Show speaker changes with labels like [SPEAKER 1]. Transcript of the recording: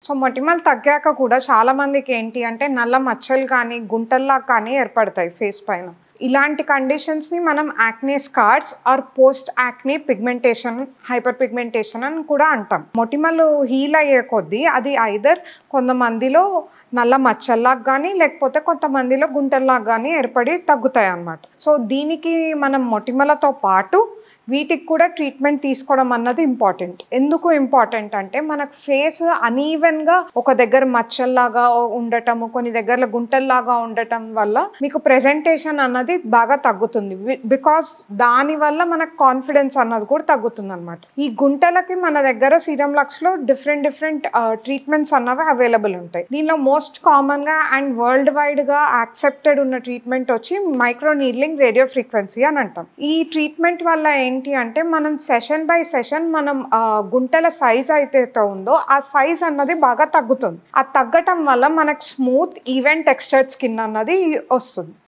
[SPEAKER 1] So, మొటిమలు తగ్గాక కూడా చాలా మందికేంటి అంటే నల్ల మచ్చలు కానీ, గుంటల్లా కానీ ఏర్పడతాయి ఫేస్ పైన. ఇలాంటి కండిషన్స్‌ని మనం acne scars or post acne pigmentation, hyper pigmentation అని కూడా అంటాం. మొటిమలు హీల్ అయ్యే కొద్దీ అది ఐదర్ కొంతమందిలో నల్ల మచ్చల్లాగా గానీ, లేకపోతే కొంతమందిలో గుంటల్లాగా గానీ ఏర్పడి తగ్గుతాయన్నమాట. సో, దీనికి మనం మొటిమలతో పాటు వీటికి కూడా ట్రీట్మెంట్ తీసుకోవడం అన్నది ఇంపార్టెంట్. ఎందుకు ఇంపార్టెంట్ అంటే మనకు ఫేస్ అనీవెన్‌గా ఒక దగ్గర మచ్చల్లాగా ఉండటము, కొన్ని దగ్గరలో గుంటల్లాగా ఉండటం వల్ల మీకు ప్రెజెంటేషన్ అన్నది బాగా తగ్గుతుంది. బికాస్ దానివల్ల మనకు కాన్ఫిడెన్స్ అన్నది కూడా తగ్గుతుందన్నమాట. ఈ గుంటలకి మన దగ్గర సీరం లక్స్‌లో డిఫరెంట్ ట్రీట్మెంట్స్ అన్నవి అవైలబుల్ ఉంటాయి. దీనిలో మోస్ట్ కామన్‌గా అండ్ వరల్డ్ వైడ్‌గా యాక్సెప్టెడ్ ఉన్న ట్రీట్మెంట్ వచ్చి మైక్రో నీడ్లింగ్ రేడియో ఫ్రీక్వెన్సీ అని అంటాం. ఈ ట్రీట్మెంట్ వల్ల ఏంటి అంటే మనం సెషన్ బై సెషన్ మనం గుంటల సైజ్ అయితే ఉందో ఆ సైజ్ అన్నది బాగా తగ్గుతుంది. ఆ తగ్గటం వల్ల మనకు స్మూత్ ఈవెన్ టెక్స్చర్డ్ స్కిన్ అన్నది వస్తుంది.